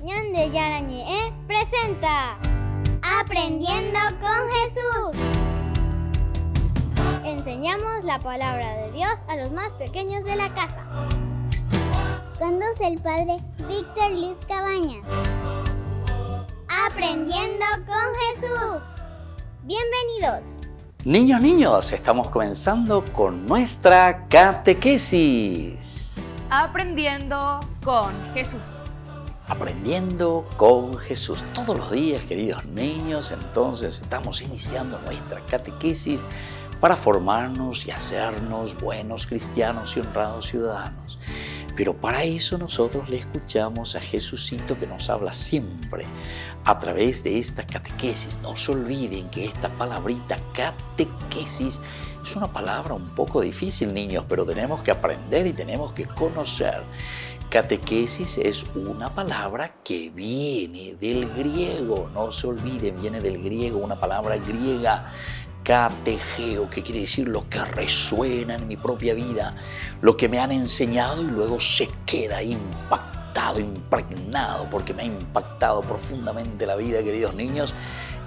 Ñande Yarañe presenta Aprendiendo con Jesús. Enseñamos la palabra de Dios a los más pequeños de la casa. Conduce el padre Víctor Luis Cabañas. Aprendiendo con Jesús. Bienvenidos. Niños, estamos comenzando con nuestra catequesis. Aprendiendo con Jesús. Aprendiendo con Jesús. Todos los días, queridos niños, entonces estamos iniciando nuestra catequesis para formarnos y hacernos buenos cristianos y honrados ciudadanos. Pero para eso nosotros le escuchamos a Jesucito, que nos habla siempre a través de esta catequesis. No se olviden que esta palabrita catequesis es una palabra un poco difícil, niños, pero tenemos que aprender y tenemos que conocer. Catequesis es una palabra que viene del griego, no se olviden, viene del griego, una palabra griega, categeo, que quiere decir lo que resuena en mi propia vida, lo que me han enseñado y luego se queda impactado, impregnado, porque me ha impactado profundamente la vida, queridos niños,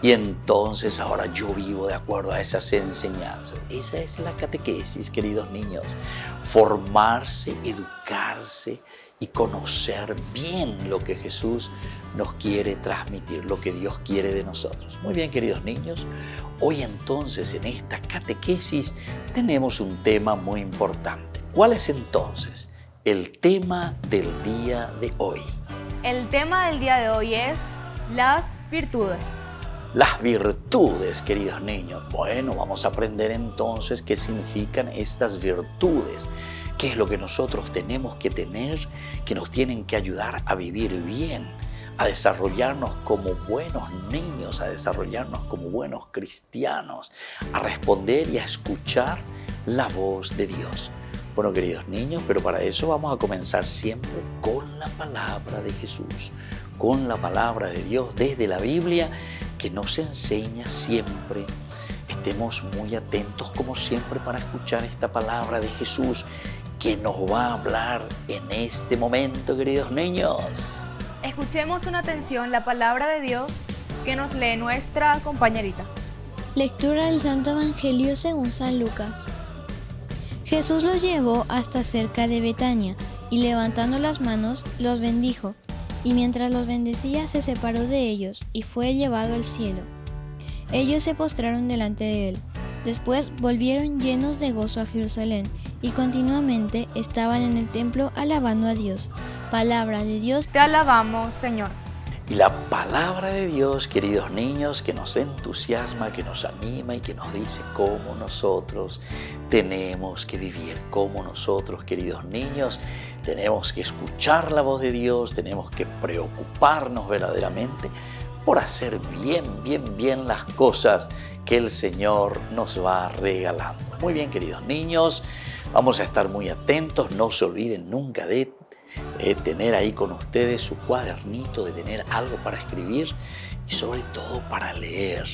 y entonces ahora yo vivo de acuerdo a esas enseñanzas. Esa es la catequesis, queridos niños, formarse, educarse y conocer bien lo que Jesús nos quiere transmitir, lo que Dios quiere de nosotros. Muy bien, queridos niños, hoy entonces en esta catequesis tenemos un tema muy importante. ¿Cuál es entonces el tema del día de hoy? El tema del día de hoy es las virtudes. Las virtudes, queridos niños. Bueno, vamos a aprender entonces qué significan estas virtudes. ¿Qué es lo que nosotros tenemos que tener, que nos tienen que ayudar a vivir bien, a desarrollarnos como buenos niños, a desarrollarnos como buenos cristianos, a responder y a escuchar la voz de Dios? Bueno, queridos niños, pero para eso vamos a comenzar siempre con la palabra de Jesús, con la palabra de Dios desde la Biblia, que nos enseña siempre. Estemos muy atentos como siempre para escuchar esta palabra de Jesús que nos va a hablar en este momento, queridos niños. Escuchemos con atención la palabra de Dios que nos lee nuestra compañerita. Lectura del Santo Evangelio según San Lucas. Jesús los llevó hasta cerca de Betania y levantando las manos los bendijo, y mientras los bendecía se separó de ellos y fue llevado al cielo. Ellos se postraron delante de él. Después volvieron llenos de gozo a Jerusalén y continuamente estaban en el templo alabando a Dios. Palabra de Dios. Te alabamos, Señor. Y la palabra de Dios, queridos niños, que nos entusiasma, que nos anima y que nos dice cómo nosotros tenemos que vivir, cómo nosotros, queridos niños, tenemos que escuchar la voz de Dios, tenemos que preocuparnos verdaderamente por hacer bien las cosas que el Señor nos va regalando. Muy bien, queridos niños, vamos a estar muy atentos, no se olviden nunca de tener ahí con ustedes su cuadernito, de tener algo para escribir y sobre todo para leer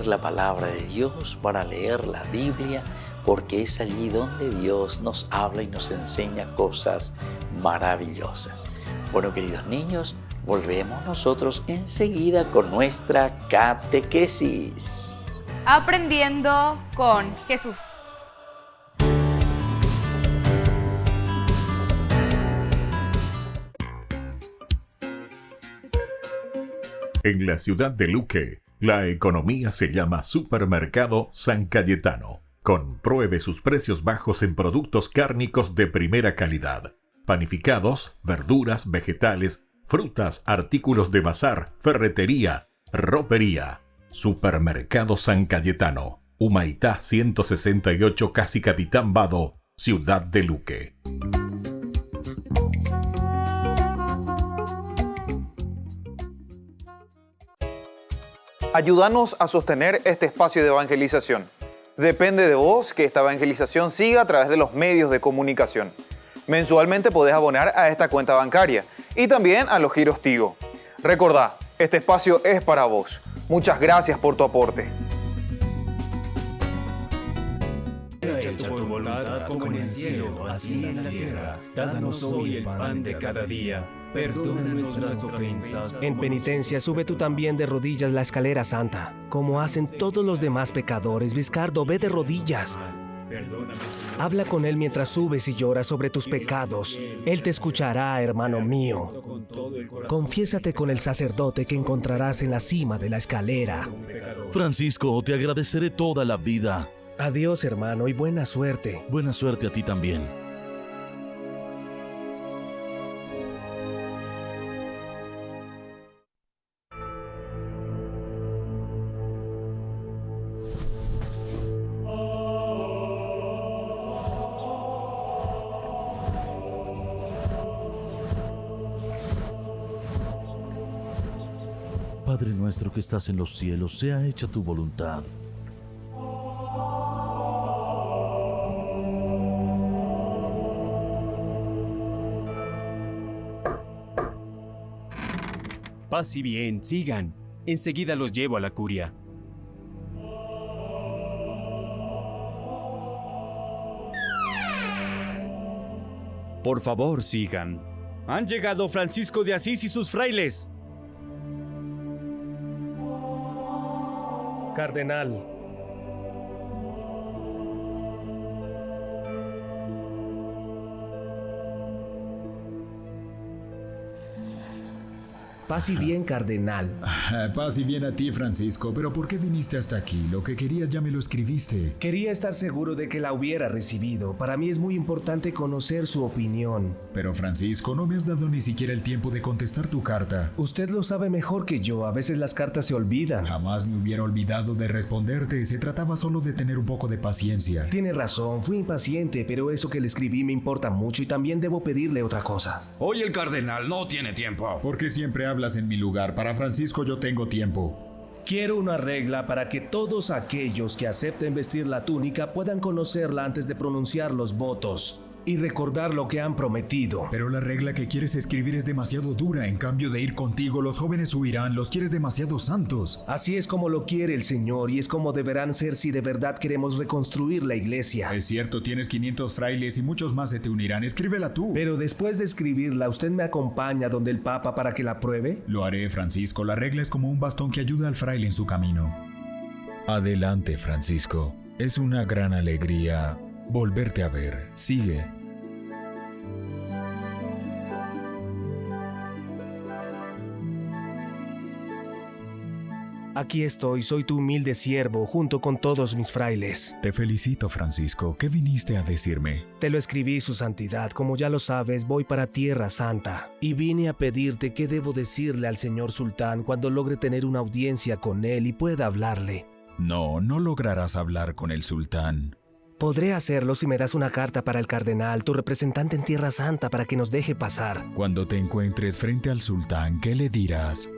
la palabra de Dios, para leer la Biblia, porque es allí donde Dios nos habla y nos enseña cosas maravillosas. Bueno, queridos niños, volvemos nosotros enseguida con nuestra catequesis. Aprendiendo con Jesús. En la ciudad de Luque, la economía se llama Supermercado San Cayetano. Compruebe sus precios bajos en productos cárnicos de primera calidad. Panificados, verduras, vegetales, frutas, artículos de bazar, ferretería, ropería. Supermercado San Cayetano, Humaitá 168, Casi Capitán Vado, ciudad de Luque. Ayúdanos a sostener este espacio de evangelización. Depende de vos que esta evangelización siga a través de los medios de comunicación. Mensualmente podés abonar a esta cuenta bancaria y también a los giros Tigo. Recordá, este espacio es para vos. Muchas gracias por tu aporte. Hecha tu voluntad como en el cielo, así en la tierra. Danos hoy el pan de cada día. Perdona nuestras ofensas. En penitencia, sube tú también de rodillas la escalera santa, como hacen todos los demás pecadores. Vizcardo, ve de rodillas. Perdóname, Señor. Habla con él mientras subes y lloras sobre tus pecados. Él te escuchará, hermano mío. Con todo el corazón. Confiésate con el sacerdote que encontrarás en la cima de la escalera. Francisco, te agradeceré toda la vida. Adiós, hermano, y buena suerte. Buena suerte a ti también. Padre nuestro que estás en los cielos, sea hecha tu voluntad. Paz y bien, sigan. Enseguida los llevo a la curia. Por favor, sigan. Han llegado Francisco de Asís y sus frailes. Cardenal. Paz y bien, cardenal. Paz y bien a ti, Francisco, pero ¿por qué viniste hasta aquí? Lo que querías ya me lo escribiste. Quería estar seguro de que la hubiera recibido. Para mí es muy importante conocer su opinión. Pero Francisco, no me has dado ni siquiera el tiempo de contestar tu carta. Usted lo sabe mejor que yo. A veces las cartas se olvidan. Jamás me hubiera olvidado de responderte. Se trataba solo de tener un poco de paciencia. Tiene razón, fui impaciente, pero eso que le escribí me importa mucho y también debo pedirle otra cosa. Hoy el cardenal no tiene tiempo. Porque siempre hablas en mi lugar. Para Francisco yo tengo tiempo. Quiero una regla para que todos aquellos que acepten vestir la túnica puedan conocerla antes de pronunciar los votos y recordar lo que han prometido. Pero la regla que quieres escribir es demasiado dura. En cambio de ir contigo, los jóvenes huirán. Los quieres demasiado santos. Así es como lo quiere el Señor y es como deberán ser si de verdad queremos reconstruir la iglesia. Es cierto, tienes 500 frailes y muchos más se te unirán. Escríbela tú. Pero después de escribirla, ¿usted me acompaña donde el Papa para que la apruebe? Lo haré, Francisco. La regla es como un bastón que ayuda al fraile en su camino. Adelante, Francisco. Es una gran alegría volverte a ver. Sigue. Aquí estoy, soy tu humilde siervo, junto con todos mis frailes. Te felicito, Francisco. ¿Qué viniste a decirme? Te lo escribí, su santidad. Como ya lo sabes, voy para Tierra Santa. Y vine a pedirte qué debo decirle al señor sultán cuando logre tener una audiencia con él y pueda hablarle. No lograrás hablar con el sultán. Podré hacerlo si me das una carta para el cardenal, tu representante en Tierra Santa, para que nos deje pasar. Cuando te encuentres frente al sultán, ¿qué le dirás?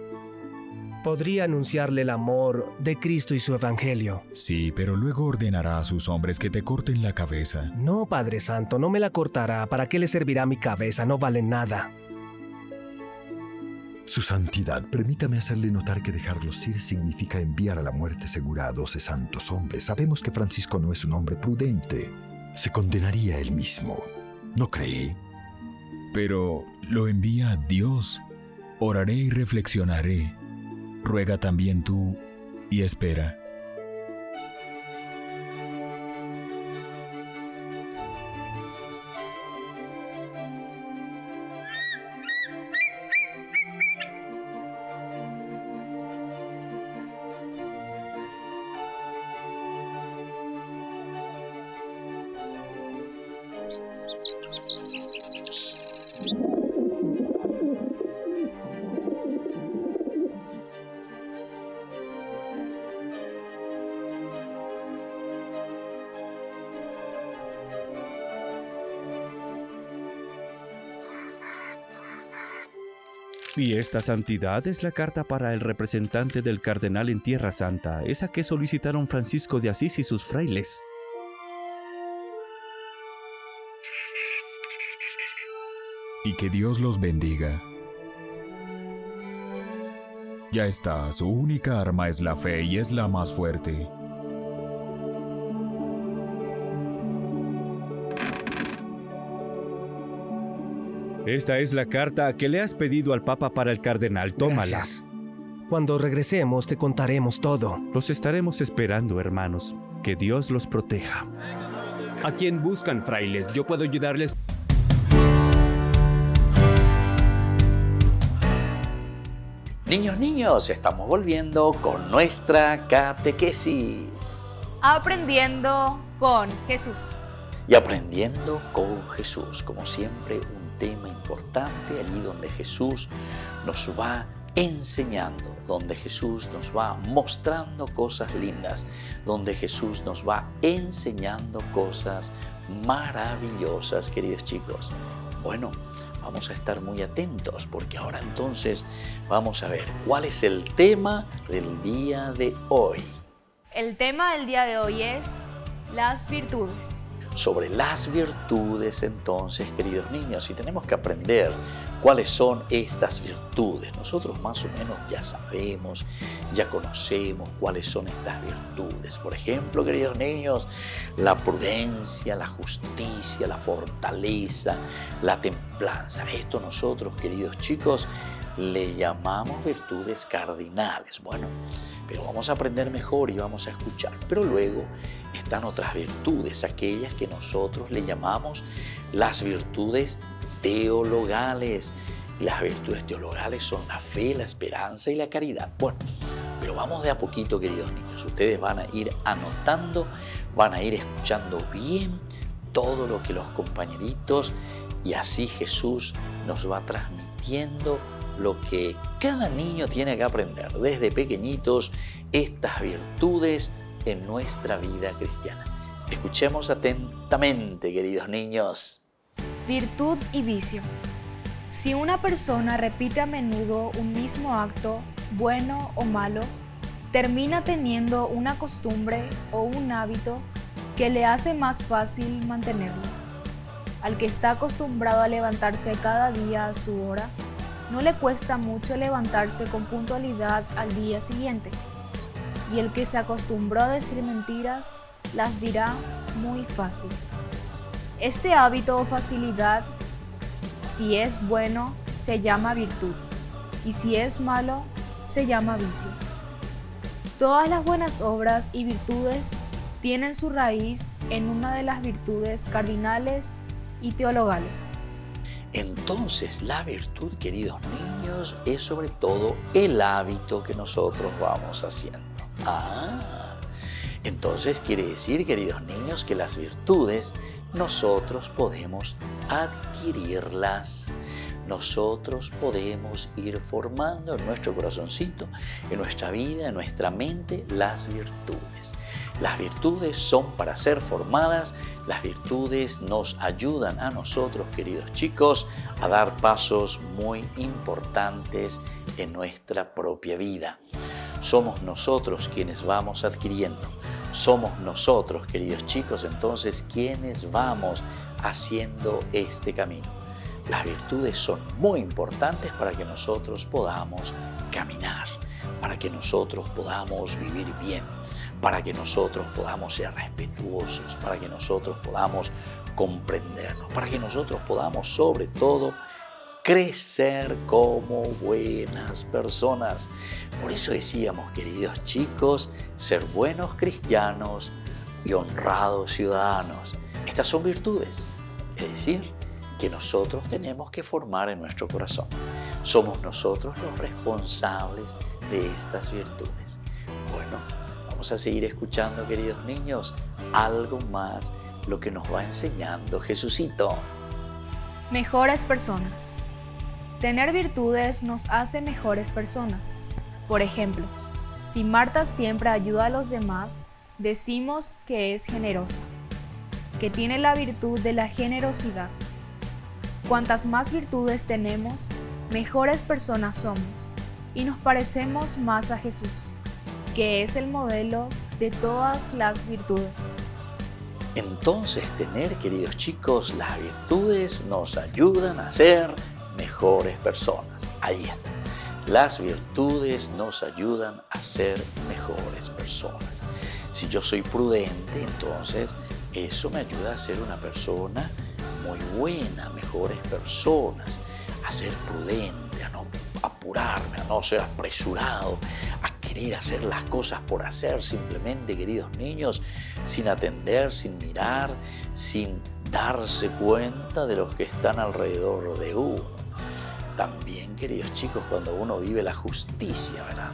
Podría anunciarle el amor de Cristo y su evangelio. Sí, pero luego ordenará a sus hombres que te corten la cabeza. No, Padre Santo, no me la cortará. ¿Para qué le servirá mi cabeza? No vale nada. Su santidad, permítame hacerle notar que dejarlos ir significa enviar a la muerte segura a 12 santos hombres. Sabemos que Francisco no es un hombre prudente. Se condenaría él mismo. ¿No cree? Pero lo envía Dios. Oraré y reflexionaré. Ruega también tú y espera. Y esta santidad es la carta para el representante del cardenal en Tierra Santa, esa que solicitaron Francisco de Asís y sus frailes. Y que Dios los bendiga. Ya está, su única arma es la fe y es la más fuerte. Esta es la carta que le has pedido al Papa para el cardenal. Tómala. Gracias. Cuando regresemos te contaremos todo. Los estaremos esperando, hermanos. Que Dios los proteja. ¿A quién buscan, frailes? Yo puedo ayudarles. Niños, estamos volviendo con nuestra catequesis. Aprendiendo con Jesús. Y aprendiendo con Jesús, como siempre, un tema importante allí donde Jesús nos va enseñando, donde Jesús nos va mostrando cosas lindas, donde Jesús nos va enseñando cosas maravillosas, queridos chicos. Bueno, vamos a estar muy atentos porque ahora entonces vamos a ver cuál es el tema del día de hoy. El tema del día de hoy es las virtudes. Sobre las virtudes entonces, queridos niños, y tenemos que aprender cuáles son estas virtudes. Nosotros más o menos ya sabemos, ya conocemos cuáles son estas virtudes. Por ejemplo, queridos niños, la prudencia, la justicia, la fortaleza, la templanza. Esto nosotros, queridos chicos, le llamamos virtudes cardinales. Bueno, pero vamos a aprender mejor y vamos a escuchar. Pero luego están otras virtudes, aquellas que nosotros le llamamos las virtudes teologales. Las virtudes teologales son la fe, la esperanza y la caridad. Bueno, pero vamos de a poquito, queridos niños. Ustedes van a ir anotando, van a ir escuchando bien todo lo que los compañeritos, y así Jesús nos va transmitiendo lo que cada niño tiene que aprender desde pequeñitos, estas virtudes en nuestra vida cristiana. Escuchemos atentamente, queridos niños. Virtud y vicio. Si una persona repite a menudo un mismo acto, bueno o malo, termina teniendo una costumbre o un hábito que le hace más fácil mantenerlo. Al que está acostumbrado a levantarse cada día a su hora, no le cuesta mucho levantarse con puntualidad al día siguiente. Y el que se acostumbró a decir mentiras, las dirá muy fácil. Este hábito o facilidad, si es bueno, se llama virtud, y si es malo, se llama vicio. Todas las buenas obras y virtudes tienen su raíz en una de las virtudes cardinales y teologales. Entonces, la virtud, queridos niños, es sobre todo el hábito que nosotros vamos haciendo. Entonces quiere decir, queridos niños, que las virtudes nosotros podemos adquirirlas. Nosotros podemos ir formando en nuestro corazoncito, en nuestra vida, en nuestra mente, las virtudes. Las virtudes son para ser formadas. Las virtudes nos ayudan a nosotros, queridos chicos, a dar pasos muy importantes en nuestra propia vida. Somos nosotros quienes vamos adquiriendo. Somos nosotros, queridos chicos, entonces quienes vamos haciendo este camino. Las virtudes son muy importantes para que nosotros podamos caminar, para que nosotros podamos vivir bien, para que nosotros podamos ser respetuosos, para que nosotros podamos comprendernos, para que nosotros podamos, sobre todo, crecer como buenas personas. Por eso decíamos, queridos chicos, ser buenos cristianos y honrados ciudadanos. Estas son virtudes, es decir, que nosotros tenemos que formar en nuestro corazón. Somos nosotros los responsables de estas virtudes. Bueno, vamos a seguir escuchando, queridos niños, algo más lo que nos va enseñando Jesucito. Mejores personas. Tener virtudes nos hace mejores personas. Por ejemplo, si Marta siempre ayuda a los demás, decimos que es generosa, que tiene la virtud de la generosidad. Cuantas más virtudes tenemos, mejores personas somos y nos parecemos más a Jesús, que es el modelo de todas las virtudes. Entonces, tener, queridos chicos, las virtudes nos ayudan a ser mejores personas. Ahí está. Las virtudes nos ayudan a ser mejores personas. Si yo soy prudente, entonces eso me ayuda a ser una persona muy buena, mejores personas, a ser prudente, a no apurarme, a no ser apresurado, a querer hacer las cosas por hacer simplemente, queridos niños, sin atender, sin mirar, sin darse cuenta de los que están alrededor de uno. También, queridos chicos, cuando uno vive la justicia, ¿verdad?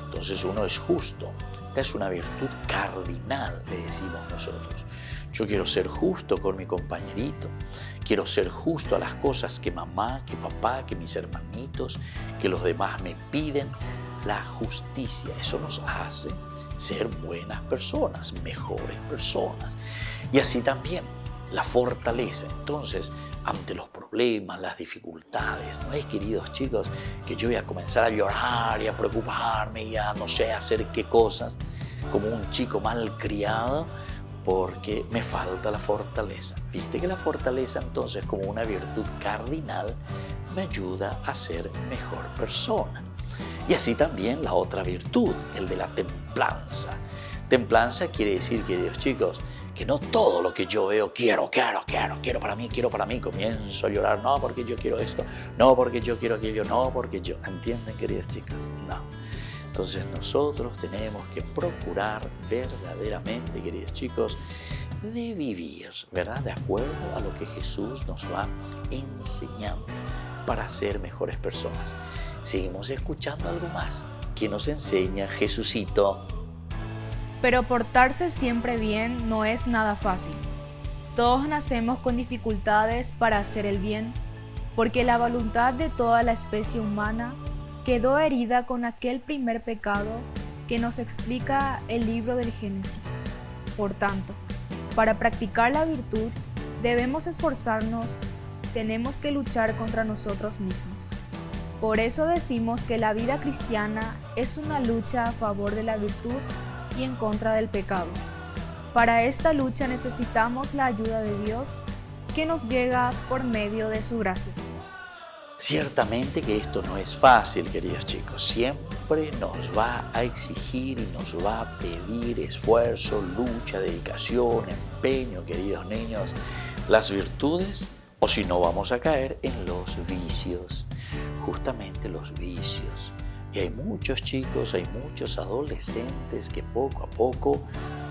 Entonces uno es justo. Esta es una virtud cardinal, le decimos nosotros. Yo quiero ser justo con mi compañerito, quiero ser justo a las cosas que mamá, que papá, que mis hermanitos, que los demás me piden. La justicia, eso nos hace ser buenas personas, mejores personas. Y así también la fortaleza. Entonces, ante los problemas, las dificultades, no es, queridos chicos, que yo voy a comenzar a llorar y a preocuparme y a no sé hacer qué cosas, como un chico malcriado, porque me falta la fortaleza. Viste que la fortaleza entonces, como una virtud cardinal, me ayuda a ser mejor persona. Y así también la otra virtud, el de la templanza. Templanza quiere decir, queridos chicos, que no todo lo que yo veo quiero para mí, comienzo a llorar, no porque yo quiero esto, no porque yo quiero aquello, no porque yo, ¿entienden, queridos chicos? No. Entonces nosotros tenemos que procurar verdaderamente, queridos chicos, de vivir, ¿verdad? De acuerdo a lo que Jesús nos va enseñando para ser mejores personas. Seguimos escuchando algo más que nos enseña Jesucito. Pero portarse siempre bien no es nada fácil. Todos nacemos con dificultades para hacer el bien, porque la voluntad de toda la especie humana quedó herida con aquel primer pecado que nos explica el libro del Génesis. Por tanto, para practicar la virtud debemos esforzarnos, tenemos que luchar contra nosotros mismos. Por eso decimos que la vida cristiana es una lucha a favor de la virtud y en contra del pecado. Para esta lucha necesitamos la ayuda de Dios que nos llega por medio de su gracia. Ciertamente que esto no es fácil, queridos chicos. Siempre nos va a exigir y nos va a pedir esfuerzo, lucha, dedicación, empeño, queridos niños, las virtudes, o si no vamos a caer en los vicios, justamente los vicios. Y hay muchos chicos, hay muchos adolescentes que poco a poco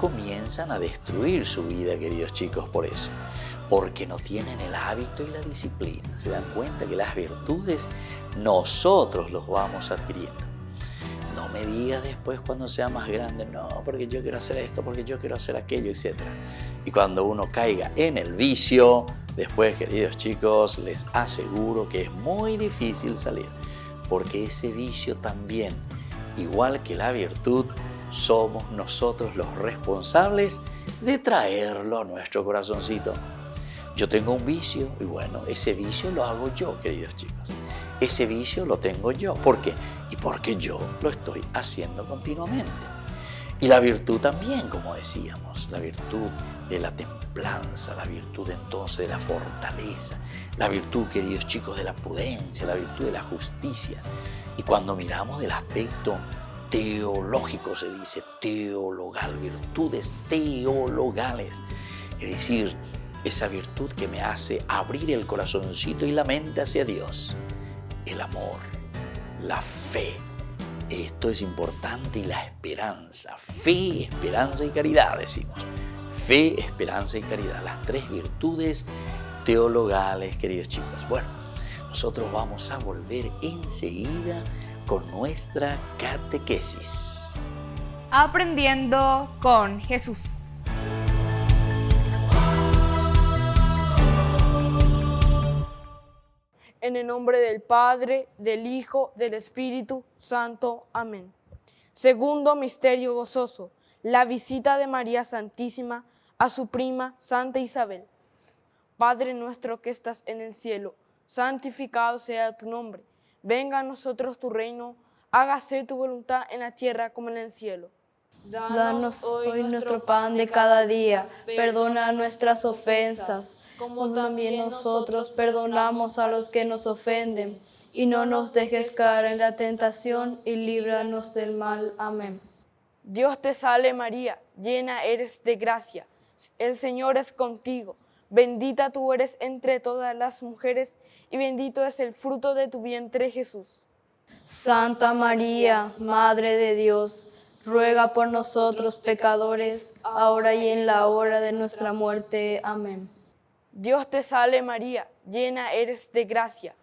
comienzan a destruir su vida, queridos chicos, por eso. Porque no tienen el hábito y la disciplina. Se dan cuenta que las virtudes nosotros los vamos adquiriendo. No me digas después cuando sea más grande, no, porque yo quiero hacer esto, porque yo quiero hacer aquello, etc. Y cuando uno caiga en el vicio, después, queridos chicos, les aseguro que es muy difícil salir. Porque ese vicio también, igual que la virtud, somos nosotros los responsables de traerlo a nuestro corazoncito. Yo tengo un vicio y bueno, ese vicio lo hago yo, queridos chicos. Ese vicio lo tengo yo. ¿Por qué? Y porque yo lo estoy haciendo continuamente. Y la virtud también, como decíamos, la virtud de la templanza, la virtud entonces de la fortaleza, la virtud, queridos chicos, de la prudencia, la virtud de la justicia. Y cuando miramos del aspecto teológico, se dice teologal, virtudes teologales, es decir, esa virtud que me hace abrir el corazoncito y la mente hacia Dios, el amor, la fe. Esto es importante, y la esperanza, fe, esperanza y caridad, decimos. Fe, esperanza y caridad, las tres virtudes teologales, queridos chicos. Bueno, nosotros vamos a volver enseguida con nuestra catequesis. Aprendiendo con Jesús. En el nombre del Padre, del Hijo, del Espíritu Santo. Amén. Segundo misterio gozoso, la visita de María Santísima a su prima Santa Isabel. Padre nuestro que estás en el cielo, santificado sea tu nombre. Venga a nosotros tu reino, hágase tu voluntad en la tierra como en el cielo. Danos hoy nuestro pan de cada día, perdona nuestras ofensas, como también nosotros perdonamos a los que nos ofenden, y no nos dejes caer en la tentación, y líbranos del mal. Amén. Dios te salve María, llena eres de gracia, el Señor es contigo. bendita tú eres entre todas las mujeres, y bendito es el fruto de tu vientre, Jesús. Santa María, Madre de Dios, ruega por nosotros pecadores, ahora y en la hora de nuestra muerte. Amén. Dios te salve María, llena eres de gracia,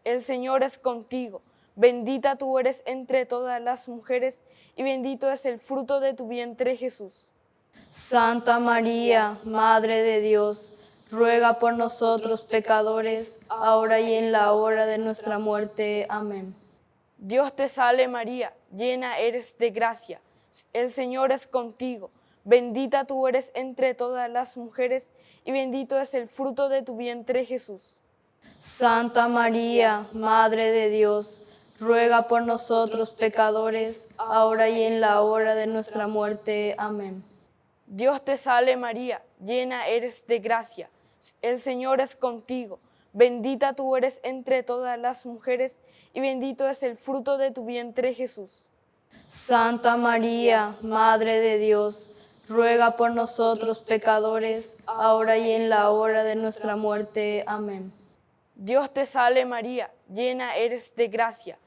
el Señor es contigo, bendita tú eres entre todas las mujeres, y bendito es el fruto de tu vientre, Jesús. Santa María, Madre de Dios, ruega por nosotros pecadores, ahora y en la hora de nuestra muerte. Amén. Dios te salve María, llena eres de gracia, el Señor es contigo, bendita tú eres entre todas las mujeres, y bendito es el fruto de tu vientre, Jesús. Santa María, Madre de Dios, ruega por nosotros pecadores, ahora y en la hora de nuestra muerte. Amén. Dios te salve María, llena eres de gracia, el Señor es contigo, bendita tú eres entre todas las mujeres, y bendito es el fruto de tu vientre, Jesús. Santa María, Madre de Dios, ruega por nosotros pecadores, ahora y en la hora de nuestra muerte. Amén. Dios te salve María, llena eres de gracia,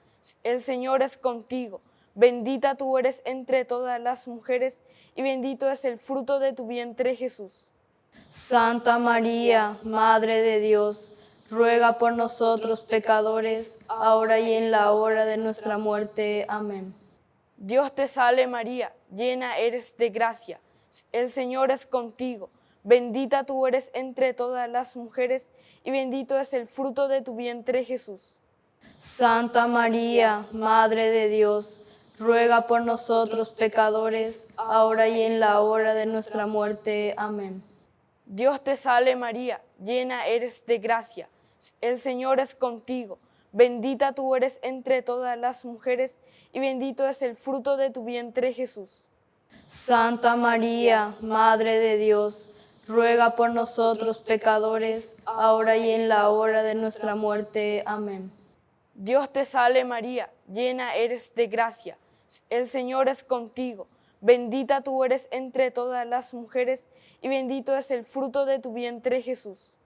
el Señor es contigo, bendita tú eres entre todas las mujeres, y bendito es el fruto de tu vientre, Jesús. Santa María, Madre de Dios, ruega por nosotros pecadores, ahora y en la hora de nuestra muerte. Amén. Dios te salve María, llena eres de gracia, el Señor es contigo, bendita tú eres entre todas las mujeres, y bendito es el fruto de tu vientre, Jesús. Santa María, Madre de Dios, ruega por nosotros pecadores, ahora y en la hora de nuestra muerte. Amén. Dios te salve María, llena eres de gracia, el Señor es contigo, bendita tú eres entre todas las mujeres, y bendito es el fruto de tu vientre, Jesús. Santa María, Madre de Dios, ruega por nosotros pecadores, ahora y en la hora de nuestra muerte. Amén. Dios te salve María, llena eres de gracia, el Señor es contigo, bendita tú eres entre todas las mujeres, y bendito es el fruto de tu vientre, Jesús.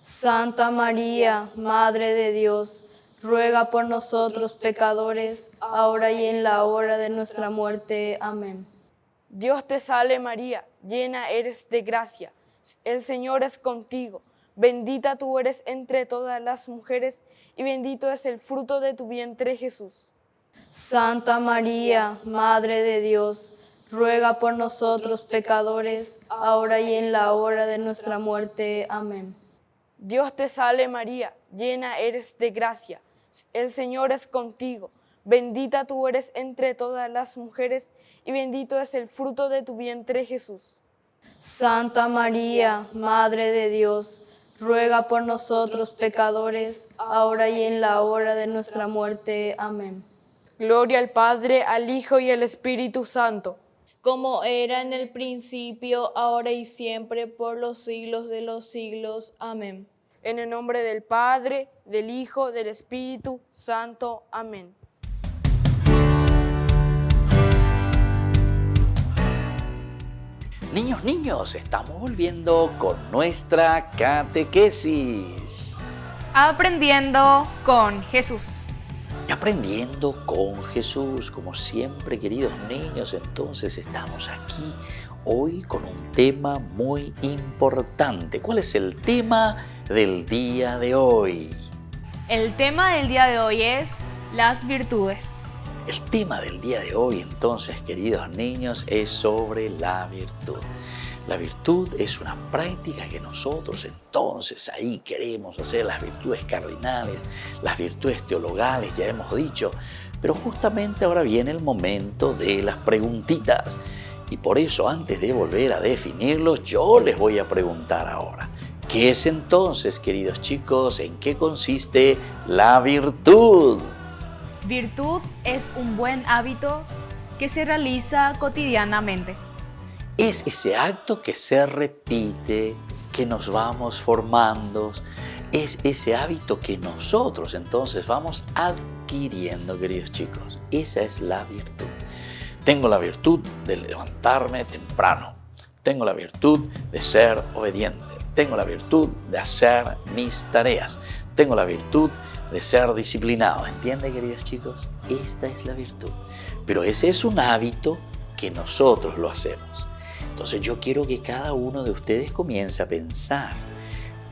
Santa María, Madre de Dios, ruega por nosotros pecadores, ahora y en la hora de nuestra muerte. Amén. Dios te salve María, llena eres de gracia, el Señor es contigo, bendita tú eres entre todas las mujeres, y bendito es el fruto de tu vientre, Jesús. Santa María, Madre de Dios, ruega por nosotros pecadores, ahora y en la hora de nuestra muerte. Amén. Dios te salve María, llena eres de gracia, el Señor es contigo, bendita tú eres entre todas las mujeres, y bendito es el fruto de tu vientre, Jesús. Santa María, Madre de Dios, ruega por nosotros pecadores, ahora y en la hora de nuestra muerte. Amén. Gloria al Padre, al Hijo y al Espíritu Santo, como era en el principio, ahora y siempre, por los siglos de los siglos. Amén. En el nombre del Padre, del Hijo, del Espíritu Santo. Amén. Niños, estamos volviendo con nuestra catequesis. Aprendiendo con Jesús. Y aprendiendo con Jesús, como siempre, queridos niños, entonces estamos aquí hoy con un tema muy importante. ¿Cuál es el tema del día de hoy? El tema del día de hoy es las virtudes. El tema del día de hoy, entonces, queridos niños, es sobre la virtud. La virtud es una práctica que nosotros entonces ahí queremos hacer, las virtudes cardinales, las virtudes teologales, ya hemos dicho, pero justamente ahora viene el momento de las preguntitas. Y por eso, antes de volver a definirlos, yo les voy a preguntar ahora, ¿qué es entonces, queridos chicos, en qué consiste la virtud? Virtud es un buen hábito que se realiza cotidianamente. Es ese acto que se repite, que nos vamos formando, es ese hábito que nosotros entonces vamos adquiriendo, queridos chicos. Esa es la virtud. Tengo la virtud de levantarme temprano. Tengo la virtud de ser obediente. tengo la virtud de hacer mis tareas, tengo la virtud de ser disciplinado. ¿Entienden, queridos chicos? Esta es la virtud. Pero ese es un hábito que nosotros lo hacemos. Entonces yo quiero que cada uno de ustedes comience a pensar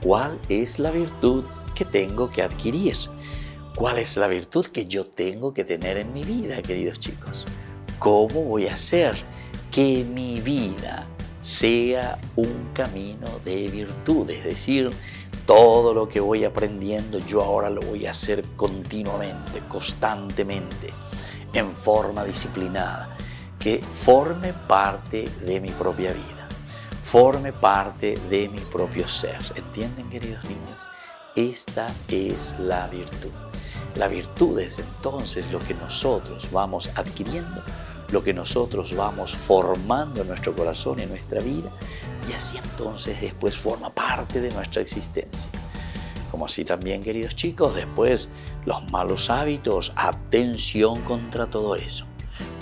cuál es la virtud que tengo que adquirir. ¿Cuál es la virtud que yo tengo que tener en mi vida, queridos chicos? ¿Cómo voy a hacer que mi vida sea un camino de virtud? Es decir, todo lo que voy aprendiendo yo ahora lo voy a hacer continuamente, constantemente, en forma disciplinada, que forme parte de mi propia vida, forme parte de mi propio ser. ¿Entienden, queridos niños? Esta es la virtud. La virtud es entonces lo que nosotros vamos adquiriendo, lo que nosotros vamos formando en nuestro corazón y en nuestra vida, y así entonces después forma parte de nuestra existencia. Como así también, queridos chicos, después los malos hábitos, atención contra todo eso.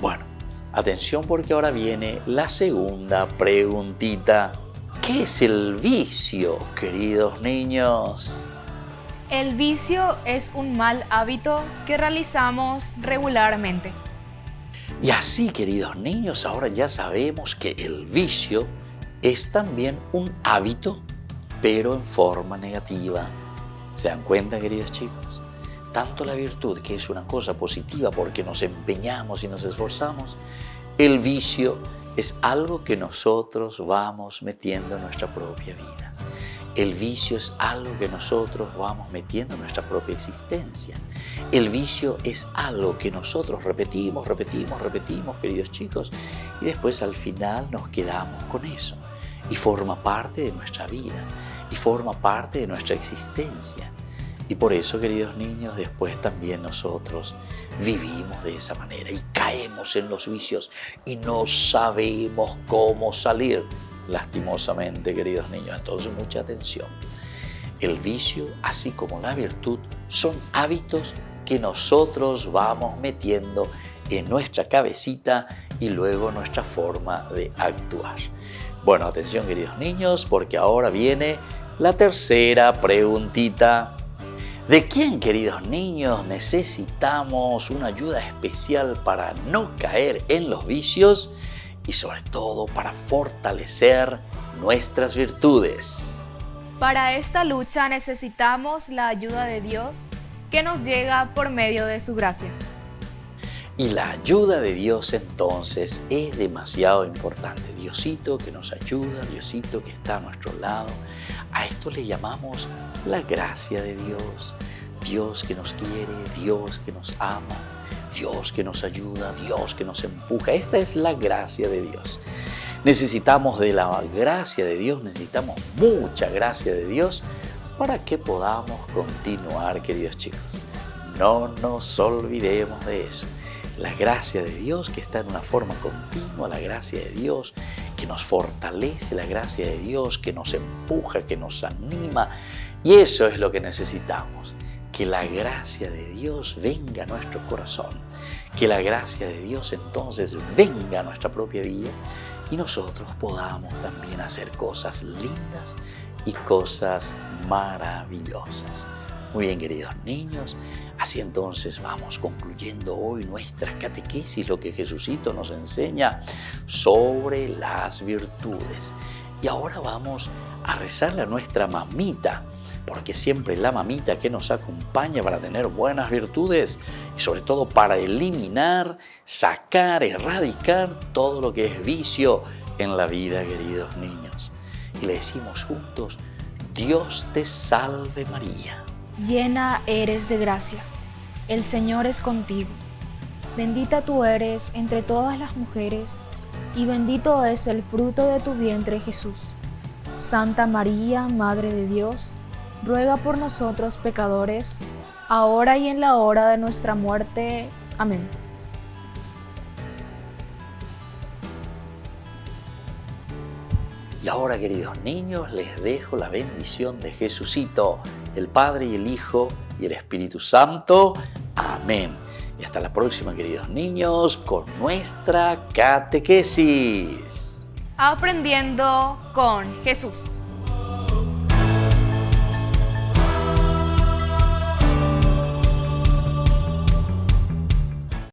Bueno, atención porque ahora viene la segunda preguntita. ¿Qué es el vicio, queridos niños? El vicio es un mal hábito que realizamos regularmente. Y así, queridos niños, ahora ya sabemos que el vicio es también un hábito, pero en forma negativa. ¿Se dan cuenta, queridos chicos? Tanto la virtud, que es una cosa positiva porque nos empeñamos y nos esforzamos, el vicio es algo que nosotros vamos metiendo en nuestra propia vida. El vicio es algo que nosotros vamos metiendo en nuestra propia existencia. El vicio es algo que nosotros repetimos, queridos chicos, y después al final nos quedamos con eso. Y forma parte de nuestra vida, y forma parte de nuestra existencia. Y por eso, queridos niños, después también nosotros vivimos de esa manera y caemos en los vicios y no sabemos cómo salir. Lastimosamente, queridos niños, entonces mucha atención. El vicio, así como la virtud, son hábitos que nosotros vamos metiendo en nuestra cabecita y luego nuestra forma de actuar. Bueno, atención, queridos niños, porque ahora viene la tercera preguntita. ¿De quién, queridos niños, necesitamos una ayuda especial para no caer en los vicios? Y sobre todo para fortalecer nuestras virtudes. Para esta lucha necesitamos la ayuda de Dios que nos llega por medio de su gracia. Y la ayuda de Dios entonces es demasiado importante. Diosito que nos ayuda, Diosito que está a nuestro lado. A esto le llamamos la gracia de Dios. Dios que nos quiere, Dios que nos ama. Dios que nos ayuda, Dios que nos empuja. Esta es la gracia de Dios. Necesitamos de la gracia de Dios, necesitamos mucha gracia de Dios para que podamos continuar, queridos chicos. No nos olvidemos de eso. La gracia de Dios que está en una forma continua, la gracia de Dios que nos fortalece, la gracia de Dios que nos empuja, que nos anima. Y eso es lo que necesitamos. Que la gracia de Dios venga a nuestro corazón, que la gracia de Dios entonces venga a nuestra propia vida y nosotros podamos también hacer cosas lindas y cosas maravillosas. Muy bien, queridos niños, así entonces vamos concluyendo hoy nuestra catequesis, lo que Jesucito nos enseña sobre las virtudes. Y ahora vamos a rezarle a nuestra mamita, porque siempre la mamita que nos acompaña para tener buenas virtudes y sobre todo para eliminar, sacar, erradicar todo lo que es vicio en la vida, queridos niños. Y le decimos juntos, Dios te salve María. Llena eres de gracia, el Señor es contigo. Bendita tú eres entre todas las mujeres y bendito es el fruto de tu vientre, Jesús. Santa María, Madre de Dios, ruega por nosotros pecadores, ahora y en la hora de nuestra muerte. Amén. Y ahora, queridos niños, les dejo la bendición de Jesucito, el Padre y el Hijo y el Espíritu Santo. Amén. Y hasta la próxima, queridos niños, con nuestra catequesis. Aprendiendo con Jesús.